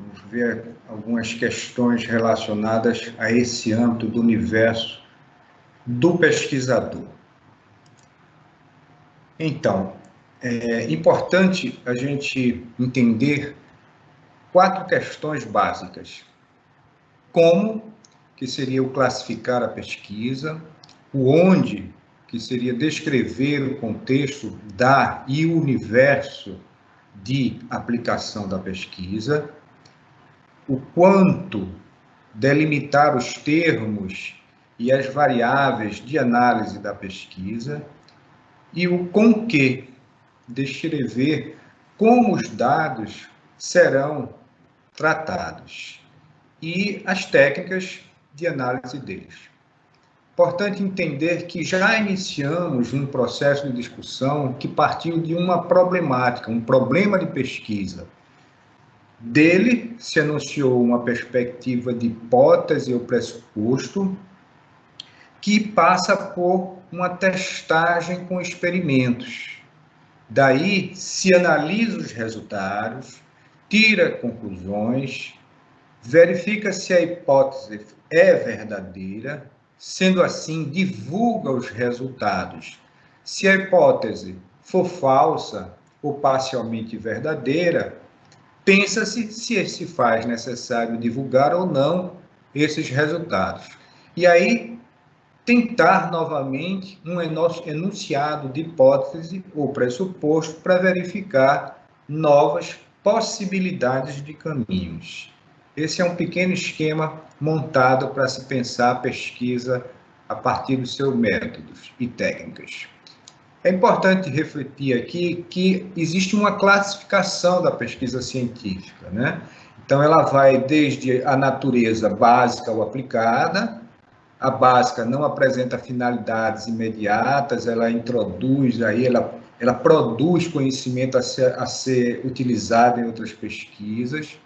Vamos ver algumas questões relacionadas a esse âmbito do universo do pesquisador. Então, é importante a gente entender 4 questões básicas. Como, que seria o classificar a pesquisa, o onde, que seria descrever o contexto e o universo de aplicação da pesquisa, o quanto, delimitar os termos e as variáveis de análise da pesquisa, e o com que, descrever como os dados serão tratados e as técnicas de análise deles. Importante entender que já iniciamos um processo de discussão que partiu de uma problemática, um problema de pesquisa. Dele se anunciou uma perspectiva de hipótese ou pressuposto que passa por uma testagem com experimentos. Daí se analisa os resultados, tira conclusões, verifica se a hipótese é verdadeira, sendo assim, divulga os resultados. Se a hipótese for falsa ou parcialmente verdadeira, pensa-se se se faz necessário divulgar ou não esses resultados. E aí, tentar novamente um enunciado de hipótese ou pressuposto para verificar novas possibilidades de caminhos. Esse é um pequeno esquema montado para se pensar a pesquisa a partir dos seus métodos e técnicas. É importante refletir aqui que existe uma classificação da pesquisa científica, né? Então, ela vai desde a natureza básica ou aplicada. A básica não apresenta finalidades imediatas, ela introduz aí, ela produz conhecimento a ser utilizado em outras pesquisas.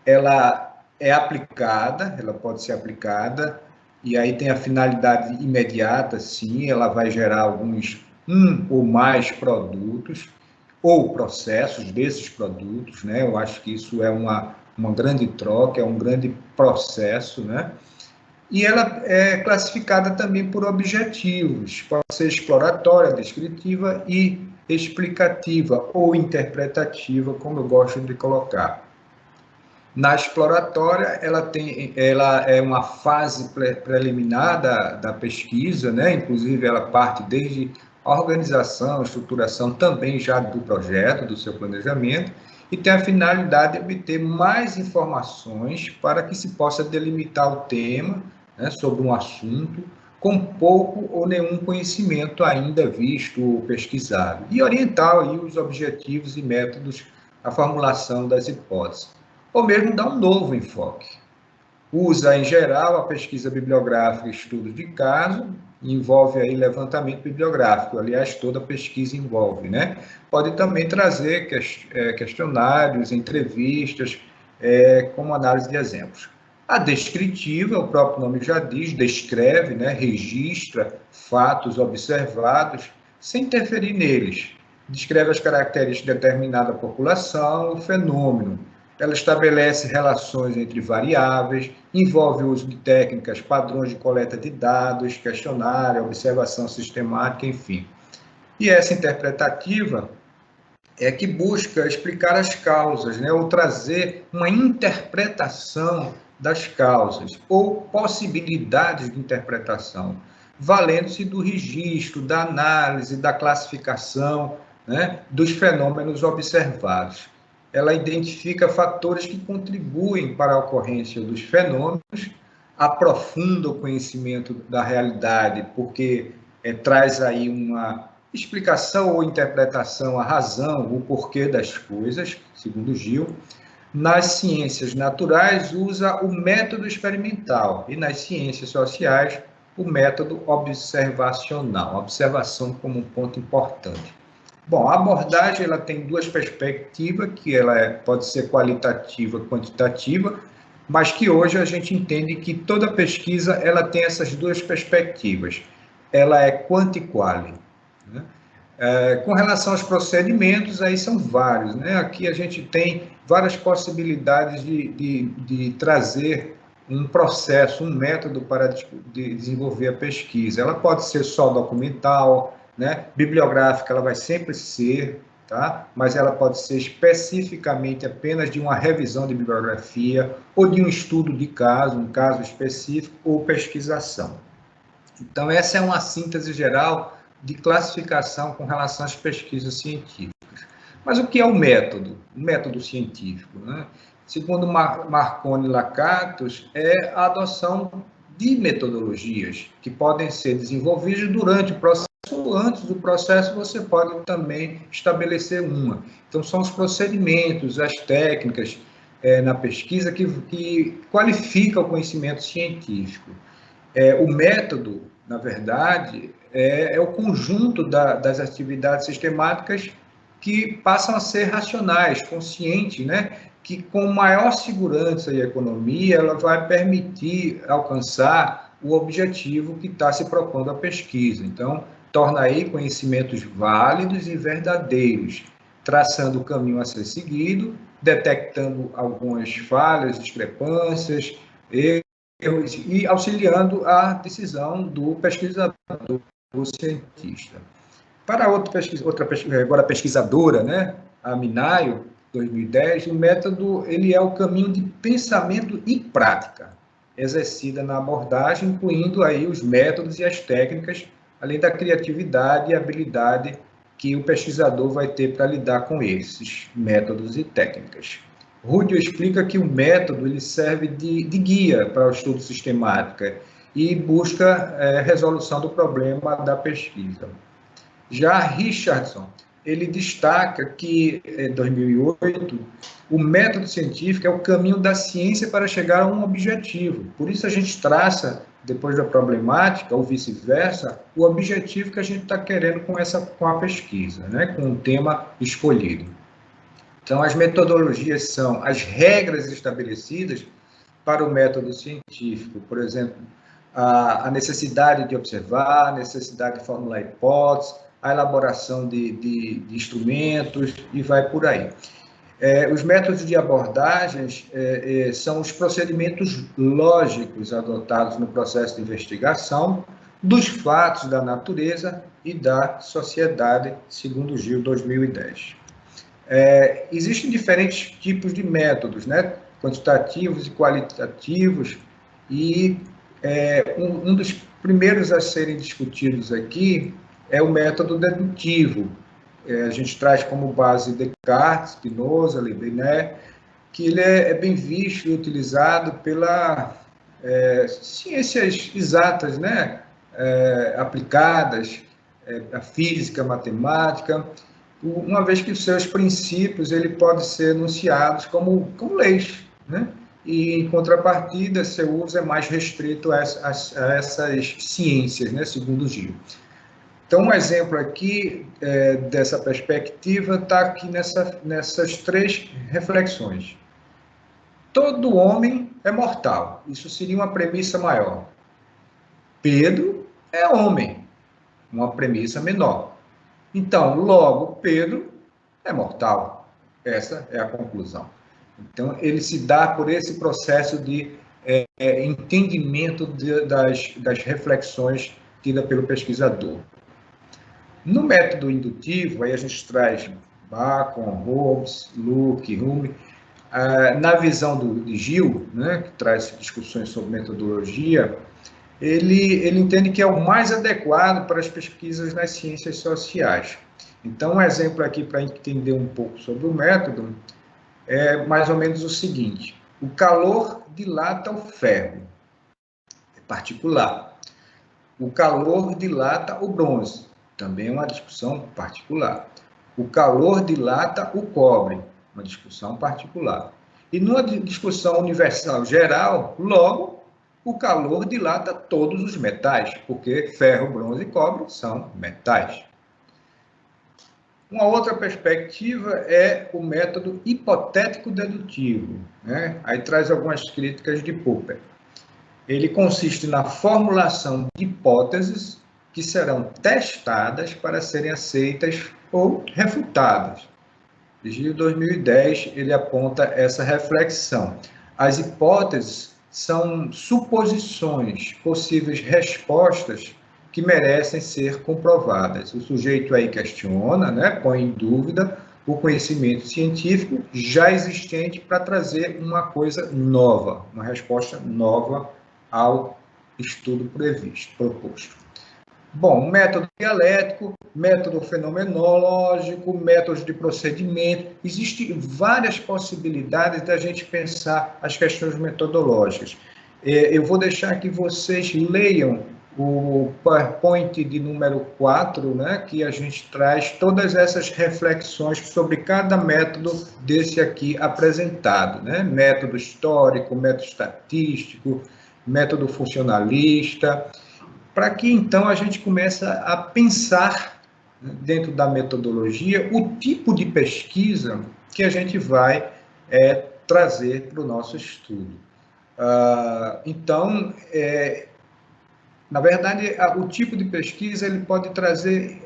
Ela é aplicada, ela pode ser aplicada, e aí tem a finalidade imediata, sim, ela vai gerar um ou mais produtos, ou processos desses produtos, né? Eu acho que isso é uma grande troca, é um grande processo, né? E ela é classificada também por objetivos, pode ser exploratória, descritiva e explicativa, ou interpretativa, como eu gosto de colocar. Na exploratória, ela é uma fase preliminar da pesquisa, né? Inclusive ela parte desde a organização, a estruturação também já do projeto, do seu planejamento, e tem a finalidade de obter mais informações para que se possa delimitar o tema, né, sobre um assunto, com pouco ou nenhum conhecimento ainda visto ou pesquisado, e orientar aí os objetivos e métodos, a formulação das hipóteses, ou mesmo dar um novo enfoque. Usa, em geral, a pesquisa bibliográfica e estudos de caso, envolve aí levantamento bibliográfico, aliás, toda pesquisa envolve, né? Pode também trazer questionários, entrevistas, como análise de exemplos. A descritiva, o próprio nome já diz, descreve, né? Registra fatos observados, sem interferir neles. Descreve as características de determinada população, o fenômeno. Ela estabelece relações entre variáveis, envolve o uso de técnicas, padrões de coleta de dados, questionário, observação sistemática, enfim. E essa interpretativa é que busca explicar as causas, né, ou trazer uma interpretação das causas, ou possibilidades de interpretação, valendo-se do registro, da análise, da classificação, né, dos fenômenos observados. Ela identifica fatores que contribuem para a ocorrência dos fenômenos, aprofunda o conhecimento da realidade, porque traz aí uma explicação ou interpretação, a razão, o porquê das coisas, segundo Gil. Nas ciências naturais, usa o método experimental, e nas ciências sociais, o método observacional, observação como um ponto importante. Bom, a abordagem ela tem duas perspectivas, que ela pode ser qualitativa e quantitativa, mas que hoje a gente entende que toda pesquisa ela tem essas duas perspectivas. Ela é quanti-quali, né? Com relação aos procedimentos, aí são vários, né? Aqui a gente tem várias possibilidades de trazer um processo, um método para desenvolver a pesquisa. Ela pode ser só documental, né? Bibliográfica, ela vai sempre ser, tá? Mas ela pode ser especificamente apenas de uma revisão de bibliografia ou de um estudo de caso, um caso específico, ou pesquisação. Então, essa é uma síntese geral de classificação com relação às pesquisas científicas. Mas o que é o método? O método científico, né? Segundo Marconi e Lakatos, é a adoção de metodologias que podem ser desenvolvidas durante o processo ou antes do processo, você pode também estabelecer uma. Então, são os procedimentos, as técnicas na pesquisa que qualificam o conhecimento científico. O método, na verdade, é o conjunto das atividades sistemáticas que passam a ser racionais, conscientes, né? Que com maior segurança e economia, ela vai permitir alcançar o objetivo que está se propondo a pesquisa. Então, torna aí conhecimentos válidos e verdadeiros, traçando o caminho a ser seguido, detectando algumas falhas, discrepâncias, e auxiliando a decisão do pesquisador, do cientista. Para agora pesquisadora, né, a Minayo, 2010, o método ele é o caminho de pensamento e prática, exercida na abordagem, incluindo aí os métodos e as técnicas, além da criatividade e habilidade que o pesquisador vai ter para lidar com esses métodos e técnicas. Rúdio explica que o método ele serve de guia para o estudo sistemático e busca resolução do problema da pesquisa. Já Richardson, ele destaca que, em 2008, o método científico é o caminho da ciência para chegar a um objetivo. Por isso a gente traça, depois da problemática, ou vice-versa, o objetivo que a gente está querendo com a pesquisa, né? Com o tema escolhido. Então, as metodologias são as regras estabelecidas para o método científico, por exemplo, a necessidade de observar, a necessidade de formular hipóteses, a elaboração de instrumentos e vai por aí. Os métodos de abordagens são os procedimentos lógicos adotados no processo de investigação dos fatos da natureza e da sociedade, segundo Gil, 2010. Existem diferentes tipos de métodos, né? Quantitativos e qualitativos, e um dos primeiros a serem discutidos aqui é o método dedutivo. A gente traz como base Descartes, Spinoza, Leibniz, que ele é bem visto e utilizado pela ciências exatas, né? Aplicadas, a física, a matemática, uma vez que os seus princípios ele pode ser enunciados como leis, né? E, em contrapartida, seu uso é mais restrito a essas ciências, né? Segundo Gil. Então, um exemplo aqui dessa perspectiva está aqui nessas três reflexões. Todo homem é mortal. Isso seria uma premissa maior. Pedro é homem, uma premissa menor. Então, logo, Pedro é mortal. Essa é a conclusão. Então, ele se dá por esse processo de entendimento das reflexões tidas pelo pesquisador. No método indutivo, aí a gente traz Bacon, Hobbes, Locke, Hume. Na visão de Gil, né, que traz discussões sobre metodologia, ele entende que é o mais adequado para as pesquisas nas ciências sociais. Então, um exemplo aqui para entender um pouco sobre o método é mais ou menos o seguinte: o calor dilata o ferro, é particular. O calor dilata o bronze, também é uma discussão particular. O calor dilata o cobre, uma discussão particular. E numa discussão universal geral, logo, o calor dilata todos os metais, porque ferro, bronze e cobre são metais. Uma outra perspectiva é o método hipotético-dedutivo, né? Aí traz algumas críticas de Popper. Ele consiste na formulação de hipóteses que serão testadas para serem aceitas ou refutadas. Desde 2010, ele aponta essa reflexão. As hipóteses são suposições, possíveis respostas que merecem ser comprovadas. O sujeito aí questiona, né, põe em dúvida o conhecimento científico já existente para trazer uma coisa nova, uma resposta nova ao estudo proposto. Bom, método dialético, método fenomenológico, métodos de procedimento. Existem várias possibilidades da gente pensar as questões metodológicas. Eu vou deixar que vocês leiam o PowerPoint de número 4, né, que a gente traz todas essas reflexões sobre cada método desse aqui apresentado, né? Método histórico, método estatístico, método funcionalista, para que então a gente comece a pensar dentro da metodologia o tipo de pesquisa que a gente vai trazer para o nosso estudo. Então, na verdade, o tipo de pesquisa ele pode trazer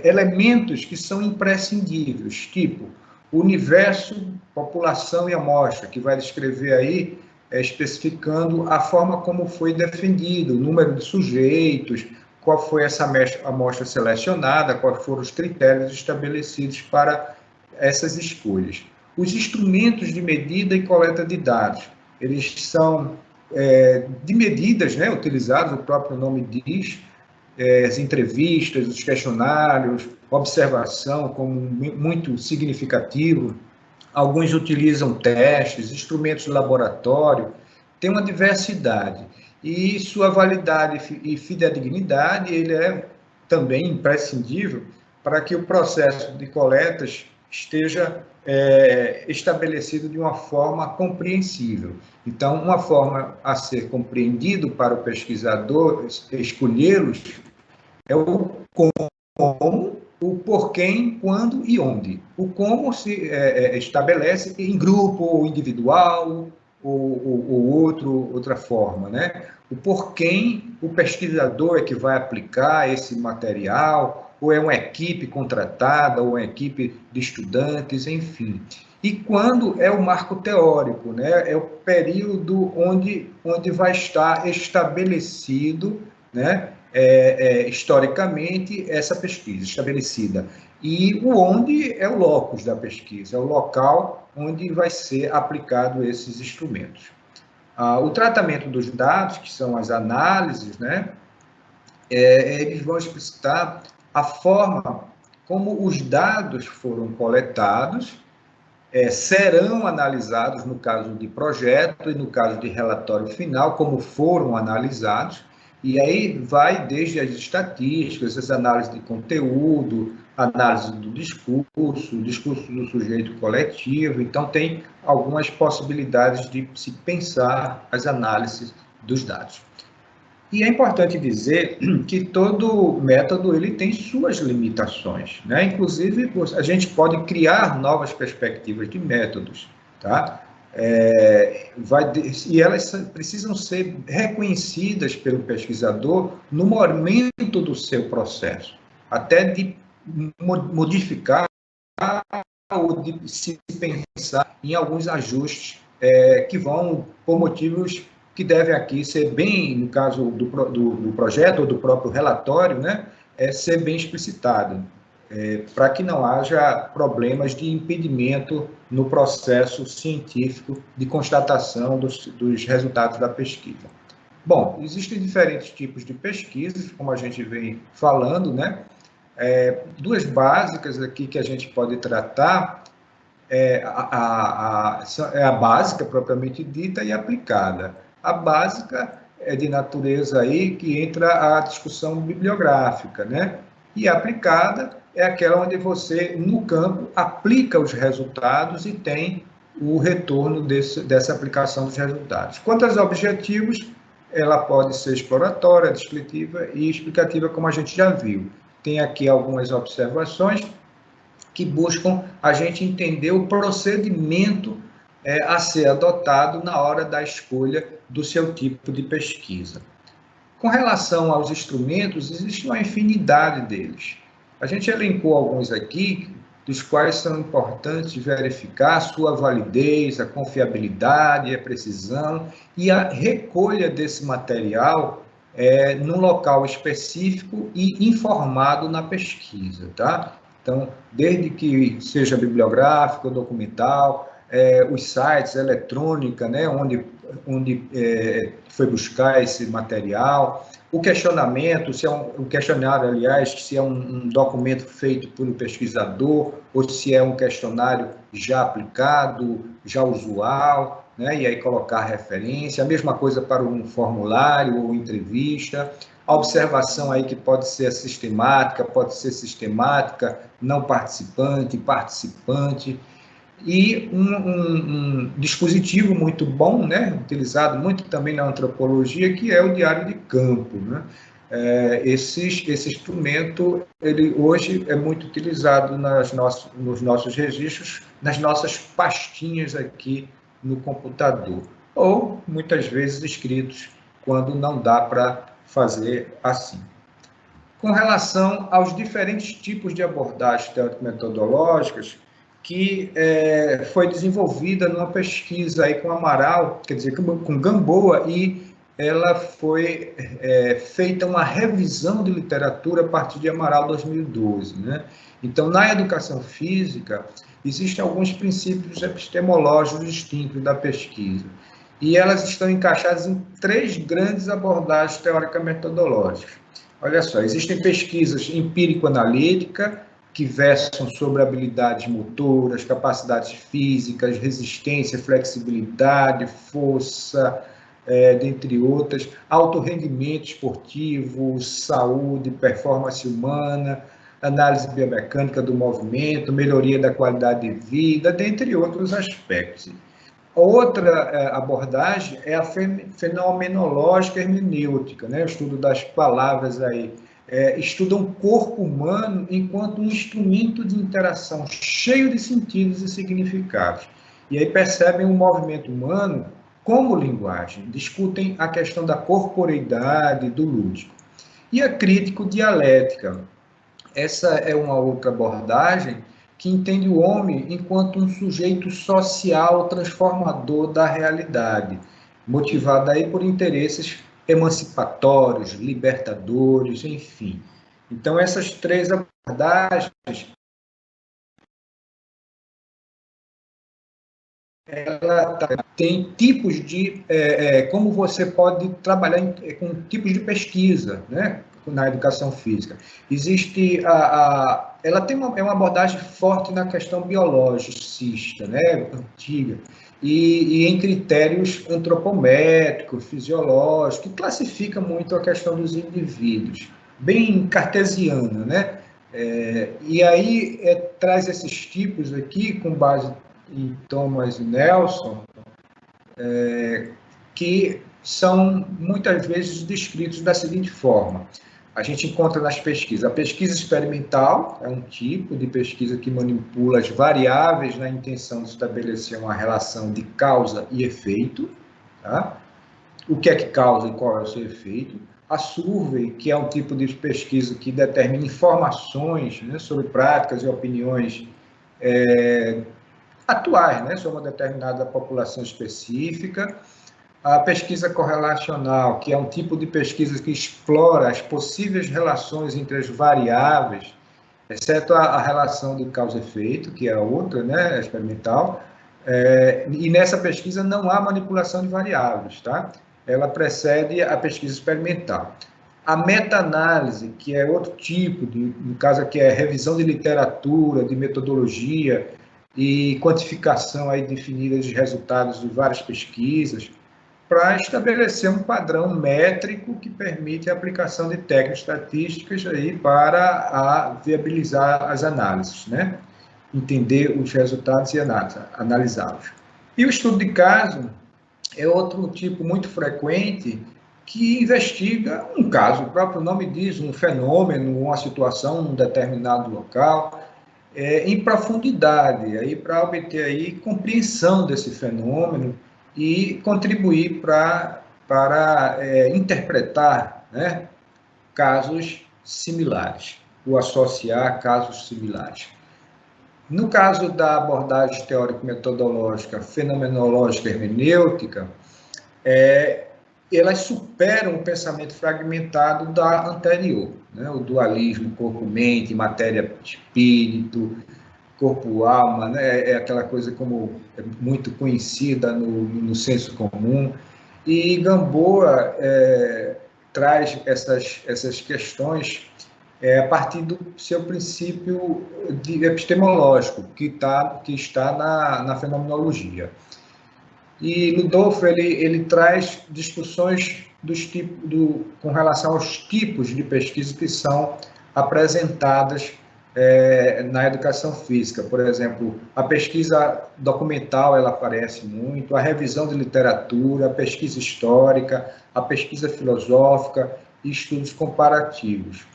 elementos que são imprescindíveis, tipo universo, população e amostra, que vai descrever aí, especificando a forma como foi defendido, o número de sujeitos, qual foi essa amostra selecionada, quais foram os critérios estabelecidos para essas escolhas. Os instrumentos de medida e coleta de dados, eles são de medidas, né, utilizados, o próprio nome diz, as entrevistas, os questionários, observação como muito significativo. Alguns utilizam testes, instrumentos de laboratório, tem uma diversidade. E sua validade e fidedignidade, ele é também imprescindível para que o processo de coletas esteja estabelecido de uma forma compreensível. Então, uma forma a ser compreendido para o pesquisador escolhê-los é o como, o porquê, quando e onde. O como se estabelece em grupo, ou individual, ou outra forma, né? O porquê, o pesquisador é que vai aplicar esse material, ou é uma equipe contratada, ou uma equipe de estudantes, enfim. E quando é o marco teórico, né? É o período onde vai estar estabelecido, né? Historicamente, essa pesquisa estabelecida. E o onde é o locus da pesquisa, é o local onde vai ser aplicado esses instrumentos. O tratamento dos dados, que são as análises, né, eles vão explicitar a forma como os dados foram coletados, serão analisados no caso de projeto e no caso de relatório final, como foram analisados, e aí vai desde as estatísticas, as análises de conteúdo, análise do discurso do sujeito coletivo, então tem algumas possibilidades de se pensar as análises dos dados. E é importante dizer que todo método ele tem suas limitações, né? Inclusive, a gente pode criar novas perspectivas de métodos, tá? E elas precisam ser reconhecidas pelo pesquisador no momento do seu processo, até de modificar ou de se pensar em alguns ajustes que vão, por motivos que devem aqui ser bem, no caso do projeto ou do próprio relatório, né, ser bem explicitado, para que não haja problemas de impedimento no processo científico de constatação dos resultados da pesquisa. Bom, existem diferentes tipos de pesquisas, como a gente vem falando, né? Duas básicas aqui que a gente pode tratar, a básica propriamente dita e aplicada. A básica é de natureza aí que entra a discussão bibliográfica, né? E a aplicada é aquela onde você, no campo, aplica os resultados e tem o retorno dessa aplicação dos resultados. Quanto aos objetivos, ela pode ser exploratória, descritiva e explicativa, como a gente já viu. Tem aqui algumas observações que buscam a gente entender o procedimento a ser adotado na hora da escolha do seu tipo de pesquisa. Com relação aos instrumentos, existe uma infinidade deles. A gente elencou alguns aqui, dos quais são importantes verificar a sua validez, a confiabilidade, a precisão e a recolha desse material num local específico e informado na pesquisa, tá? Então, desde que seja bibliográfico, documental, os sites, eletrônica, né, onde foi buscar esse material, o questionamento, se é um questionário, aliás, se é um documento feito por um pesquisador ou se é um questionário já aplicado, já usual, né? E aí colocar referência, a mesma coisa para um formulário ou entrevista, a observação aí que pode ser sistemática, não participante, participante, e um dispositivo muito bom, né, utilizado muito também na antropologia, que é o diário de campo, né? Esse instrumento, ele hoje é muito utilizado nos nossos registros, nas nossas pastinhas aqui no computador, ou muitas vezes escritos, quando não dá para fazer assim. Com relação aos diferentes tipos de abordagens teórico-metodológicas, que foi desenvolvida numa pesquisa aí com Amaral, quer dizer, com Gamboa, e ela foi feita uma revisão de literatura a partir de Amaral 2012, né? Então, na educação física, existem alguns princípios epistemológicos distintos da pesquisa, e elas estão encaixadas em 3 grandes abordagens teórico-metodológicas. Olha só, existem pesquisas empírico-analítica, que versam sobre habilidades motoras, capacidades físicas, resistência, flexibilidade, força, dentre outras, alto rendimento esportivo, saúde, performance humana, análise biomecânica do movimento, melhoria da qualidade de vida, dentre outros aspectos. Outra abordagem é a fenomenológica hermenêutica, né? O estudo das palavras aí. Estudam o corpo humano enquanto um instrumento de interação cheio de sentidos e significados. E aí percebem o movimento humano como linguagem, discutem a questão da corporeidade, do lúdico. E a crítico-dialética. Essa é uma outra abordagem que entende o homem enquanto um sujeito social transformador da realidade, motivado aí por interesses emancipatórios, libertadores, enfim. Então, essas 3 abordagens, ela tem tipos de como você pode trabalhar com tipos de pesquisa, né, na educação física. Existe ela tem é uma abordagem forte na questão biologicista, né, antiga, e em critérios antropométricos, fisiológicos, que classifica muito a questão dos indivíduos, bem cartesiana, né? E aí traz esses tipos aqui com base em Thomas e Nelson, que são muitas vezes descritos da seguinte forma. A gente encontra nas pesquisas. A pesquisa experimental é um tipo de pesquisa que manipula as variáveis na intenção de estabelecer uma relação de causa e efeito. Tá? O que é que causa e qual é o seu efeito. A survey, que é um tipo de pesquisa que determina informações, né, sobre práticas e opiniões atuais, né, sobre uma determinada população específica. A pesquisa correlacional, que é um tipo de pesquisa que explora as possíveis relações entre as variáveis, exceto a relação de causa e efeito, que é a outra, né, experimental, e nessa pesquisa não há manipulação de variáveis, tá? Ela precede a pesquisa experimental. A meta-análise, que é outro tipo, no caso aqui é revisão de literatura, de metodologia e quantificação aí definida de resultados de várias pesquisas, para estabelecer um padrão métrico que permite a aplicação de técnicas estatísticas aí para viabilizar as análises, né? Entender os resultados e analisá-los. E o estudo de caso é outro tipo muito frequente que investiga um caso, o próprio nome diz, um fenômeno, uma situação num determinado local, em profundidade, aí para obter aí compreensão desse fenômeno e contribuir para interpretar né, casos similares, ou associar casos similares. No caso da abordagem teórico-metodológica, fenomenológica, hermenêutica, elas superam o pensamento fragmentado da anterior, né? O dualismo corpo-mente, matéria-espírito, corpo-alma, né? É aquela coisa como é muito conhecida no senso comum. E Gamboa traz essas questões a partir do seu princípio epistemológico, que está na fenomenologia. E Ludolf ele traz discussões com relação aos tipos de pesquisa que são apresentadas na educação física. Por exemplo, a pesquisa documental ela aparece muito, a revisão de literatura, a pesquisa histórica, a pesquisa filosófica e estudos comparativos.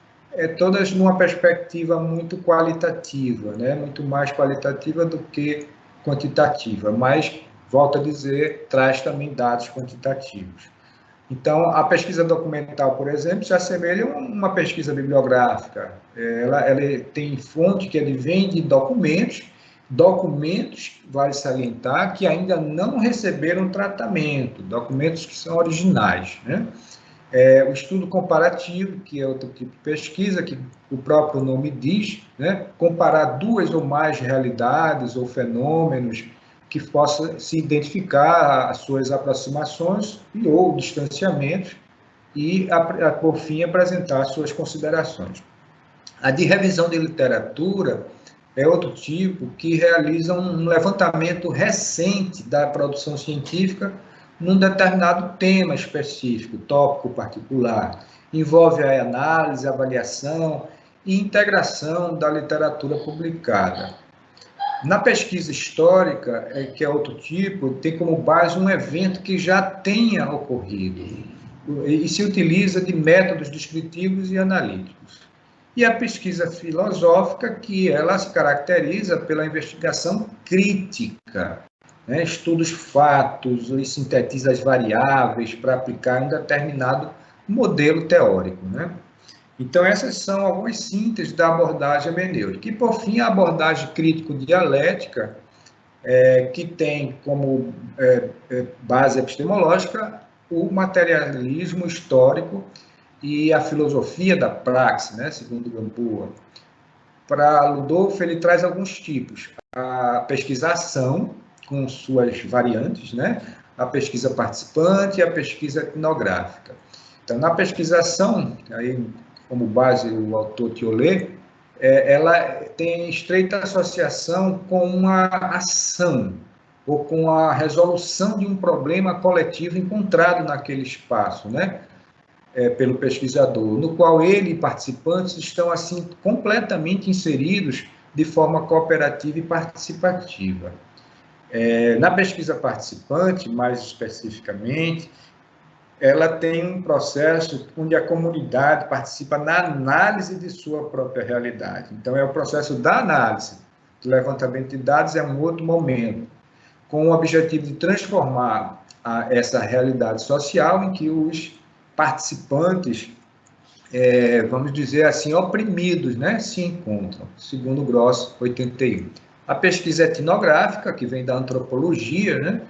Todas numa perspectiva muito qualitativa, né? Muito mais qualitativa do que quantitativa, mas, volto a dizer, traz também dados quantitativos. Então, a pesquisa documental, por exemplo, se assemelha a uma pesquisa bibliográfica. Ela tem fonte que advém de documentos, vale salientar, que ainda não receberam tratamento, documentos que são originais, né? O estudo comparativo, que é outro tipo de pesquisa, que o próprio nome diz, né? Comparar duas ou mais realidades ou fenômenos que possa se identificar as suas aproximações e ou distanciamentos e, por fim, apresentar suas considerações. A de revisão de literatura é outro tipo que realiza um levantamento recente da produção científica num determinado tema específico, tópico particular. Envolve a análise, avaliação e integração da literatura publicada. Na pesquisa histórica, que é outro tipo, tem como base um evento que já tenha ocorrido e se utiliza de métodos descritivos e analíticos. E a pesquisa filosófica, que ela se caracteriza pela investigação crítica, né? Estuda os fatos e sintetiza as variáveis para aplicar um determinado modelo teórico, né? Então, essas são algumas sínteses da abordagem hermenêutica. E, por fim, a abordagem crítico-dialética, que tem como base epistemológica o materialismo histórico e a filosofia da praxe, né, segundo Gamboa. Para Ludolf, ele traz alguns tipos. A pesquisação, com suas variantes, né, a pesquisa participante e a pesquisa etnográfica. Então, na pesquisação, aí, como base o autor Thiollet, ela tem estreita associação com uma ação ou com a resolução de um problema coletivo encontrado naquele espaço, né? Pelo pesquisador, no qual ele e participantes estão assim completamente inseridos de forma cooperativa e participativa. Na pesquisa participante, mais especificamente, ela tem um processo onde a comunidade participa na análise de sua própria realidade. Então, é o processo da análise. O levantamento de dados é um outro momento, com o objetivo de transformar essa realidade social em que os participantes, vamos dizer assim, oprimidos, né, se encontram, segundo Gross, 81. A pesquisa etnográfica, que vem da antropologia, né,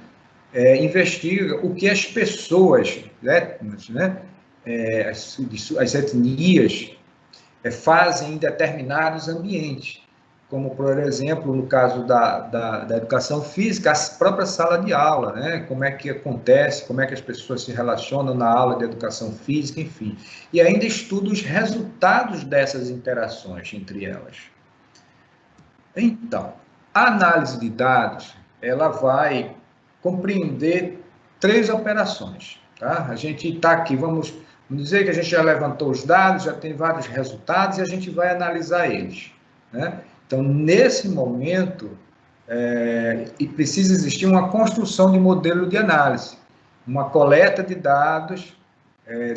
investiga o que as pessoas, né, as etnias, fazem em determinados ambientes, como, por exemplo, no caso da educação física, a própria sala de aula, né? Como é que acontece, como é que as pessoas se relacionam na aula de educação física, enfim. E ainda estuda os resultados dessas interações entre elas. Então, a análise de dados, ela vai compreender 3 operações. Tá? A gente está aqui, vamos dizer que a gente já levantou os dados, já tem vários resultados e a gente vai analisar eles. Né? Então, nesse momento, precisa existir uma construção de modelo de análise, uma coleta de dados,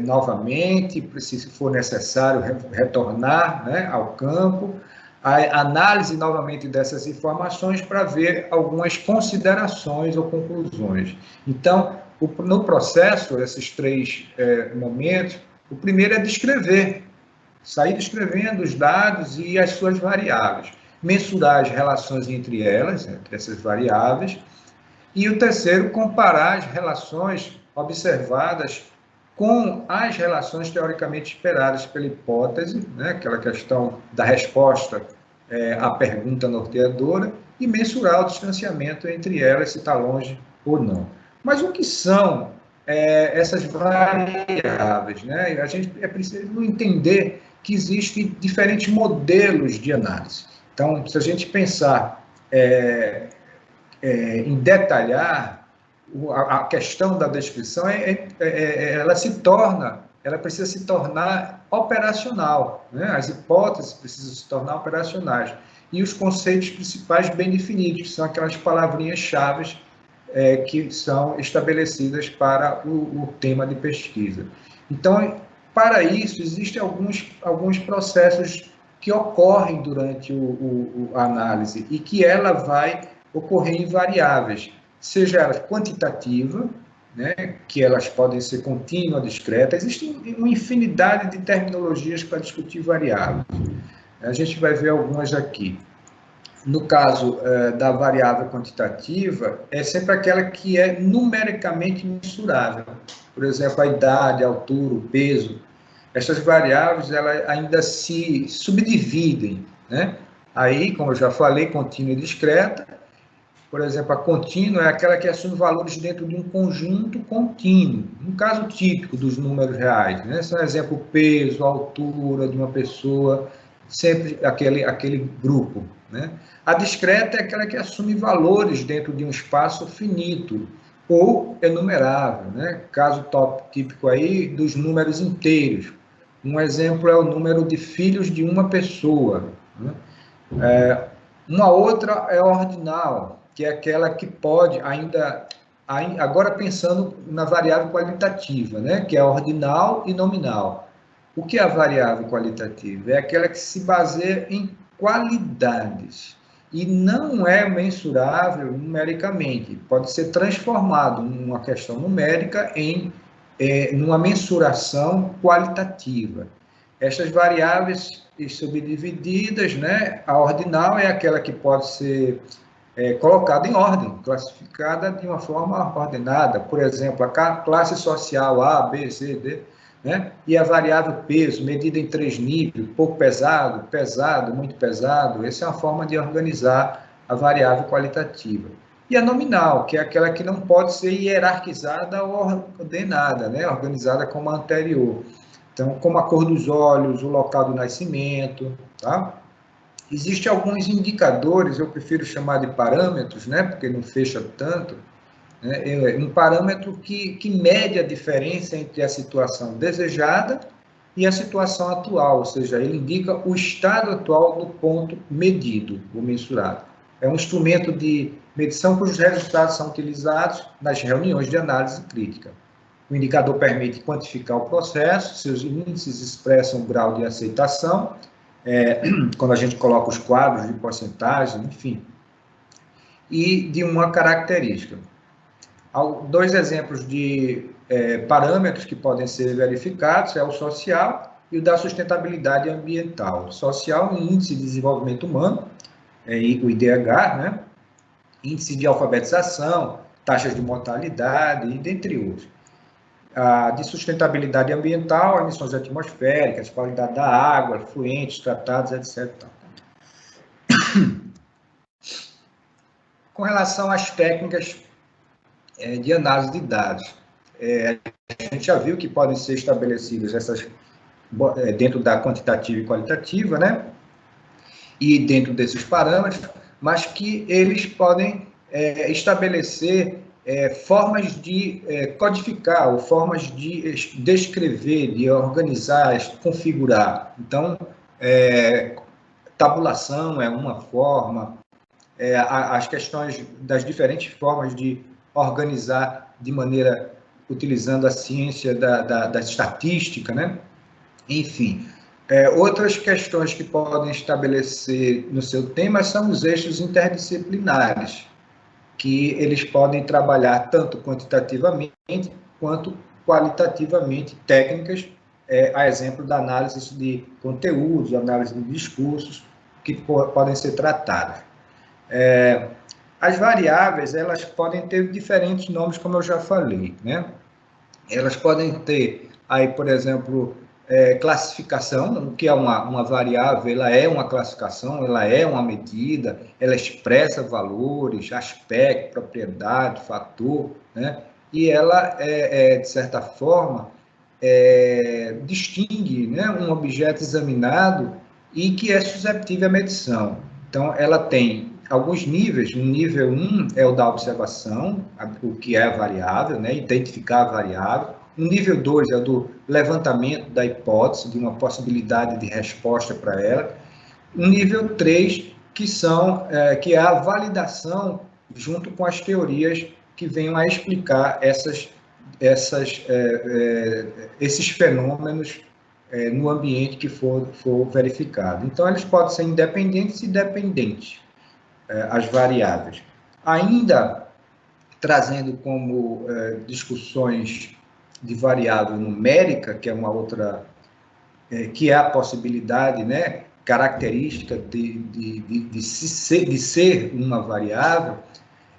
novamente, se for necessário, retornar, né, ao campo, a análise novamente dessas informações para ver algumas considerações ou conclusões. Então, no processo, esses 3 momentos, O primeiro é descrever, sair descrevendo os dados e as suas variáveis, mensurar as relações entre elas, entre essas variáveis, e o terceiro, comparar as relações observadas com as relações teoricamente esperadas pela hipótese, né, aquela questão da resposta à pergunta norteadora, e mensurar o distanciamento entre elas, se está longe ou não. Mas o que são essas variáveis? Né? A gente é preciso entender que existem diferentes modelos de análise. Então, se a gente pensar em detalhar a questão da descrição, ela precisa se tornar operacional, né? As hipóteses precisam se tornar operacionais e os conceitos principais bem definidos, que são aquelas palavrinhas-chave que são estabelecidas para o tema de pesquisa. Então, para isso, existem alguns processos que ocorrem durante a análise e que ela vai ocorrer em variáveis, seja ela quantitativa, né, que elas podem ser contínua, discreta. Existe uma infinidade de terminologias para discutir variáveis. A gente vai ver algumas aqui. No caso da variável quantitativa, é sempre aquela que é numericamente mensurável. Por exemplo, a idade, a altura, o peso. Essas variáveis elas ainda se subdividem, né? Aí, como eu já falei, contínua e discreta. Por exemplo, a contínua é aquela que assume valores dentro de um conjunto contínuo. Um caso típico dos números reais, né? São, exemplo, o peso, a altura de uma pessoa, sempre aquele grupo, né? A discreta é aquela que assume valores dentro de um espaço finito ou enumerável, né? Caso típico aí dos números inteiros. Um exemplo é o número de filhos de uma pessoa, né? Uma outra é ordinal, que é aquela que pode agora pensando na variável qualitativa, né? Que é ordinal e nominal. O que é a variável qualitativa? É aquela que se baseia em qualidades e não é mensurável numericamente. Pode ser transformado numa questão numérica em numa mensuração qualitativa. Estas variáveis subdivididas, né? A ordinal é aquela que pode ser colocada em ordem, classificada de uma forma ordenada. Por exemplo, a classe social A, B, C, D, né? E a variável peso, medida em 3 níveis, pouco pesado, pesado, muito pesado. Essa é uma forma de organizar a variável qualitativa. E a nominal, que é aquela que não pode ser hierarquizada ou ordenada, né? Organizada como a anterior. Então, como a cor dos olhos, o local do nascimento, tá? Existem alguns indicadores, eu prefiro chamar de parâmetros, né? Porque não fecha tanto, né? Um parâmetro que mede a diferença entre a situação desejada e a situação atual, ou seja, ele indica o estado atual do ponto medido ou mensurado. É um instrumento de medição cujos resultados são utilizados nas reuniões de análise crítica. O indicador permite quantificar o processo, seus índices expressam o grau de aceitação, quando a gente coloca os quadros de porcentagem, enfim, e de uma característica. Dois exemplos de parâmetros que podem ser verificados é o social e o da sustentabilidade ambiental. O social, o Índice de Desenvolvimento Humano, o IDH, né? Índice de alfabetização, taxas de mortalidade, e dentre outros. A de sustentabilidade ambiental, emissões atmosféricas, qualidade da água, fluentes, tratados, etc. Com relação às técnicas de análise de dados, a gente já viu que podem ser estabelecidas essas dentro da quantitativa e qualitativa, né? E dentro desses parâmetros, mas que eles podem estabelecer formas de codificar, ou formas de descrever, de organizar, de configurar. Então, tabulação é uma forma, as questões das diferentes formas de organizar de maneira, utilizando a ciência da estatística, né? Enfim, outras questões que podem estabelecer no seu tema são os eixos interdisciplinares, que eles podem trabalhar tanto quantitativamente quanto qualitativamente técnicas a exemplo da análise de conteúdos, análise de discursos, que podem ser tratadas. As variáveis, elas podem ter diferentes nomes, como eu já falei, né? Elas podem ter, aí, por exemplo, classificação, o que é uma variável, ela é uma classificação, ela é uma medida, ela expressa valores, aspecto, propriedade, fator, né? E ela, de certa forma, distingue, né, um objeto examinado e que é susceptível à medição. Então, ela tem alguns níveis. O nível 1 é o da observação, o que é a variável, né, identificar a variável. O nível 2 é o do levantamento da hipótese, de uma possibilidade de resposta para ela. O nível 3, que é a validação junto com as teorias que venham a explicar esses fenômenos no ambiente que for verificado. Então, eles podem ser independentes e dependentes, as variáveis. Ainda trazendo como discussões de variável numérica, que é uma outra, que é a possibilidade, né, característica de ser uma variável,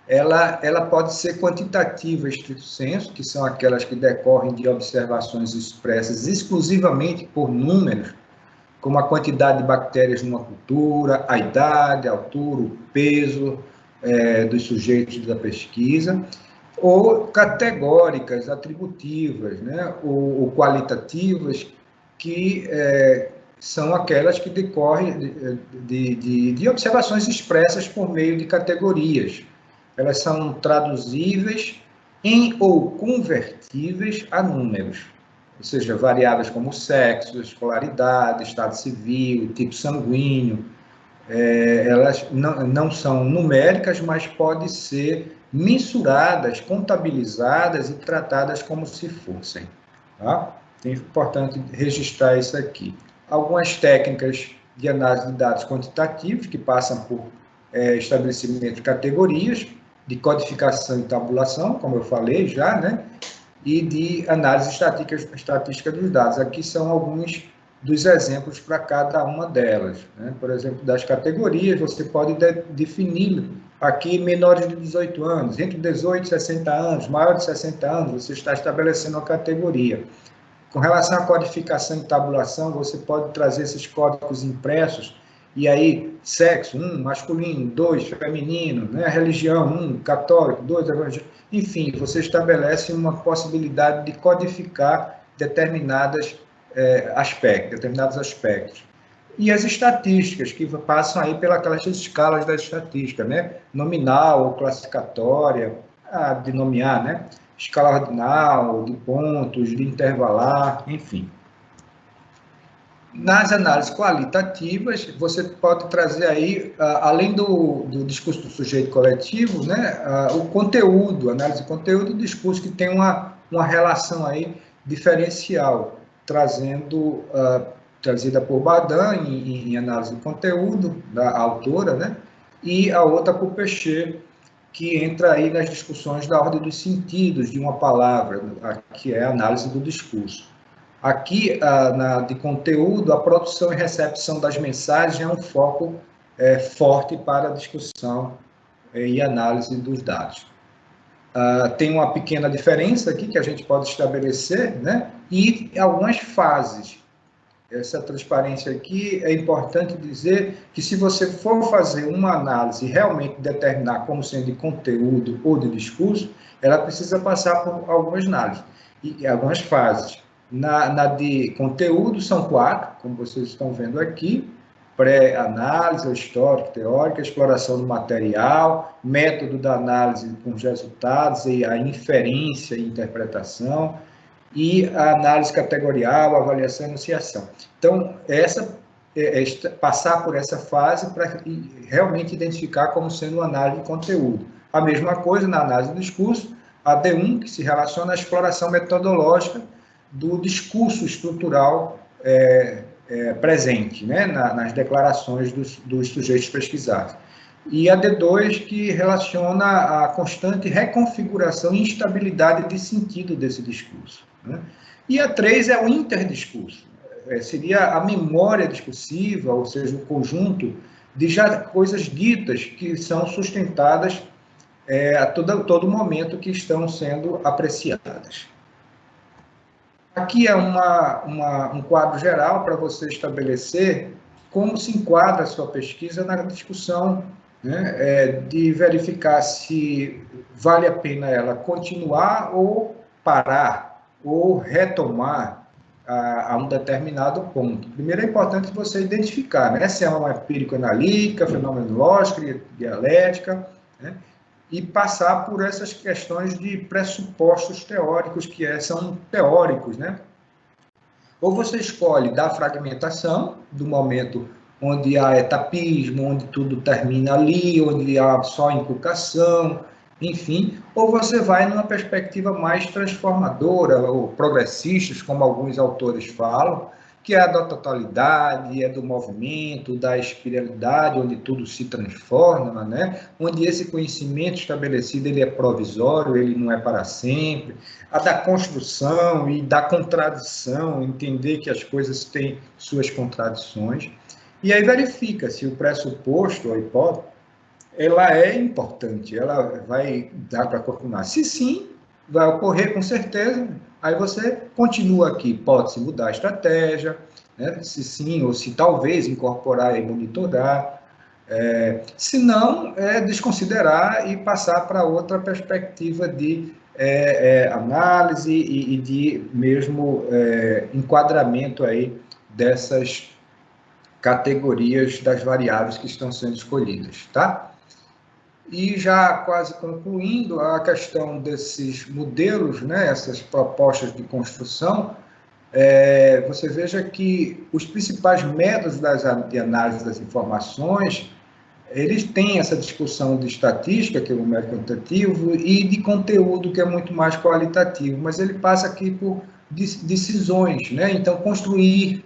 ela pode ser quantitativa, estrito sensu, que são aquelas que decorrem de observações expressas exclusivamente por números, como a quantidade de bactérias numa cultura, a idade, a altura, o peso dos sujeitos da pesquisa, ou categóricas, atributivas, né, ou qualitativas, que são aquelas que decorrem de observações expressas por meio de categorias. Elas são traduzíveis em ou convertíveis a números, ou seja, variáveis como sexo, escolaridade, estado civil, tipo sanguíneo. Elas não são numéricas, mas podem ser mensuradas, contabilizadas e tratadas como se fossem. Tá? É importante registrar isso aqui. Algumas técnicas de análise de dados quantitativos, que passam por estabelecimento de categorias, de codificação e tabulação, como eu falei já, né? E de análise estatística dos dados. Aqui são alguns dos exemplos para cada uma delas. Né? Por exemplo, das categorias, você pode definir aqui menores de 18 anos, entre 18 e 60 anos, maior de 60 anos, você está estabelecendo uma categoria. Com relação à codificação e tabulação, você pode trazer esses códigos impressos, e aí, sexo, 1, masculino, 2, feminino, né? Religião, 1, católico, 2, evangélico. Enfim, você estabelece uma possibilidade de codificar determinados aspectos. E as estatísticas, que passam aí pelas escalas da estatística, né? Nominal ou classificatória, de nomear, né? Escala ordinal, de pontos, de intervalar, enfim. Nas análises qualitativas, você pode trazer aí, além do discurso do sujeito coletivo, né, o conteúdo, análise de conteúdo e discurso, que tem uma relação aí diferencial, trazida por Badan em análise de conteúdo, da autora, né, e a outra por Péchet, que entra aí nas discussões da ordem dos sentidos de uma palavra, que é a análise do discurso. Aqui, de conteúdo, a produção e recepção das mensagens é um foco forte para a discussão e análise dos dados. Tem uma pequena diferença aqui que a gente pode estabelecer, né? E algumas fases. Essa transparência aqui é importante dizer que, se você for fazer uma análise e realmente determinar como sendo de conteúdo ou de discurso, ela precisa passar por algumas análises e algumas fases. Na de conteúdo são 4, como vocês estão vendo aqui: pré-análise, histórica, teórica, exploração do material, método da análise com os resultados e a inferência e interpretação, e a análise categorial, avaliação e enunciação. Então, passar por essa fase para realmente identificar como sendo uma análise de conteúdo. A mesma coisa na análise do discurso, a D1, que se relaciona à exploração metodológica do discurso estrutural presente, né, nas declarações dos sujeitos pesquisados. E a D2, que relaciona a constante reconfiguração e instabilidade de sentido desse discurso. né? E a 3 é o interdiscurso, seria a memória discursiva, ou seja, o conjunto de já coisas ditas que são sustentadas a todo momento que estão sendo apreciadas. Aqui é um quadro geral para você estabelecer como se enquadra a sua pesquisa na discussão, né, de verificar se vale a pena ela continuar ou parar, ou retomar a um determinado ponto. Primeiro é importante você identificar, né, se é uma empírico-analítica, fenomenológica, dialética, né, e passar por essas questões de pressupostos teóricos, que são teóricos, né? Ou você escolhe da fragmentação, do momento onde há etapismo, onde tudo termina ali, onde há só inculcação, enfim, ou você vai numa perspectiva mais transformadora, ou progressistas, como alguns autores falam, que é a da totalidade, é do movimento, da espiritualidade, onde tudo se transforma, né? Onde esse conhecimento estabelecido ele é provisório, ele não é para sempre. A da construção e da contradição, entender que as coisas têm suas contradições. E aí verifica se o pressuposto, a hipótese, ela é importante, ela vai dar para continuar. Se sim, vai ocorrer com certeza, aí você continua aqui, pode-se mudar a estratégia, né? Se sim, ou se talvez incorporar e monitorar, se não, desconsiderar e passar para outra perspectiva de análise e de mesmo enquadramento aí dessas categorias das variáveis que estão sendo escolhidas, tá? E já quase concluindo a questão desses modelos, né, essas propostas de construção, você veja que os principais métodos de análise das informações, eles têm essa discussão de estatística, que é o numérico quantitativo, e de conteúdo, que é muito mais qualitativo, mas ele passa aqui por decisões, né? Então, construir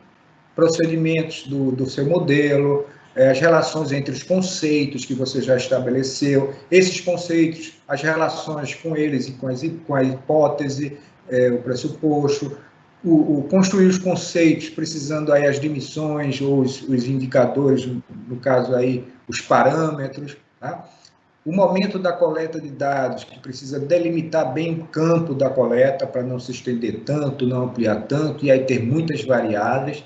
procedimentos do seu modelo, as relações entre os conceitos que você já estabeleceu, esses conceitos, as relações com eles e com a hipótese, o pressuposto, construir os conceitos, precisando aí as dimensões ou os indicadores, no caso aí os parâmetros, tá? O momento da coleta de dados, que precisa delimitar bem o campo da coleta para não se estender tanto, não ampliar tanto, e aí ter muitas variáveis.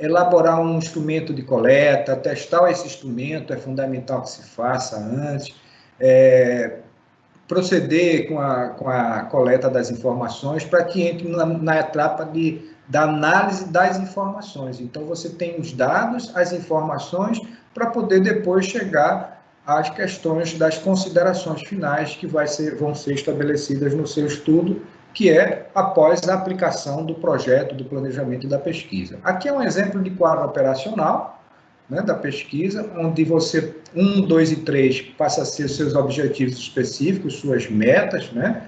Elaborar um instrumento de coleta, testar esse instrumento, é fundamental que se faça antes. Proceder com a coleta das informações para que entre na etapa da análise das informações. Então, você tem os dados, as informações, para poder depois chegar às questões das considerações finais que vão ser estabelecidas no seu estudo, que é após a aplicação do projeto, do planejamento e da pesquisa. Aqui é um exemplo de quadro operacional, né, da pesquisa, onde você, 1, 2 e 3 passa a ser seus objetivos específicos, suas metas, né,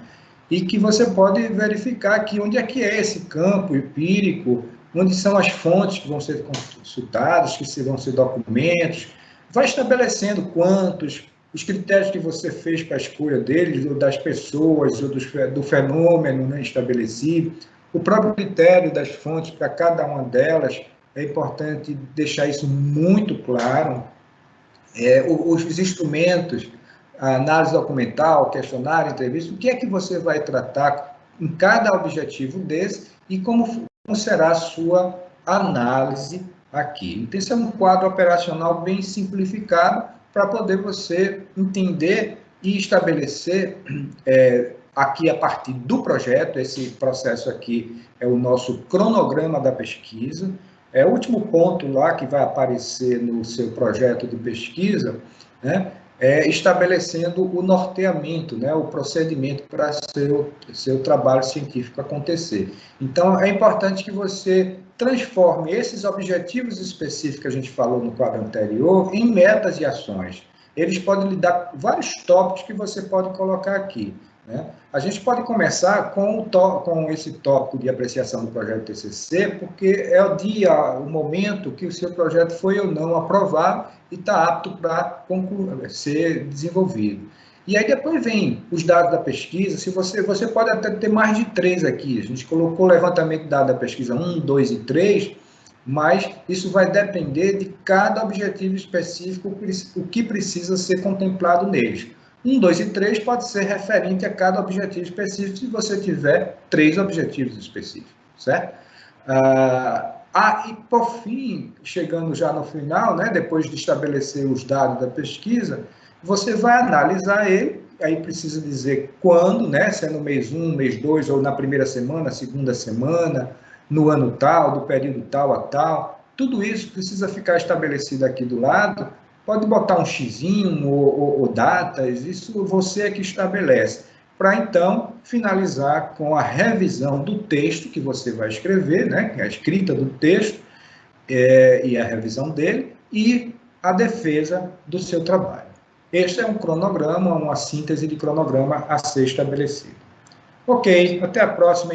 e que você pode verificar aqui onde é que é esse campo empírico, onde são as fontes que vão ser consultadas, que vão ser documentos, vai estabelecendo quantos, os critérios que você fez para a escolha deles, ou das pessoas, ou do fenômeno, né, estabelecido, o próprio critério das fontes para cada uma delas. É importante deixar isso muito claro. Os instrumentos, a análise documental, questionário, entrevista, o que é que você vai tratar em cada objetivo desse e como será a sua análise aqui. Então, esse é um quadro operacional bem simplificado para poder você entender e estabelecer aqui a partir do projeto. Esse processo aqui é o nosso cronograma da pesquisa. O último ponto lá que vai aparecer no seu projeto de pesquisa, né, estabelecendo o norteamento, né, o procedimento para seu trabalho científico acontecer. Então, é importante que você transforme esses objetivos específicos que a gente falou no quadro anterior em metas e ações. Eles podem lhe dar vários tópicos que você pode colocar aqui, né? A gente pode começar com esse tópico de apreciação do projeto TCC, porque é o momento que o seu projeto foi ou não aprovado e está apto para ser desenvolvido. E aí depois vem os dados da pesquisa, se você pode até ter mais de 3 aqui, a gente colocou o levantamento de dados da pesquisa 1, 2 e 3, mas isso vai depender de cada objetivo específico, o que precisa ser contemplado neles. 1, 2 e 3 pode ser referente a cada objetivo específico, se você tiver 3 objetivos específicos, certo? E por fim, chegando já no final, né, depois de estabelecer os dados da pesquisa, você vai analisar ele, aí precisa dizer quando, né, se é no mês 1, mês 2, ou na primeira semana, segunda semana, no ano tal, do período tal a tal. Tudo isso precisa ficar estabelecido aqui do lado. Pode botar um xizinho ou datas, isso você é que estabelece. Para então finalizar com a revisão do texto que você vai escrever, né, a escrita do texto e a revisão dele, e a defesa do seu trabalho. Este é um cronograma, uma síntese de cronograma a ser estabelecido. Ok, até a próxima.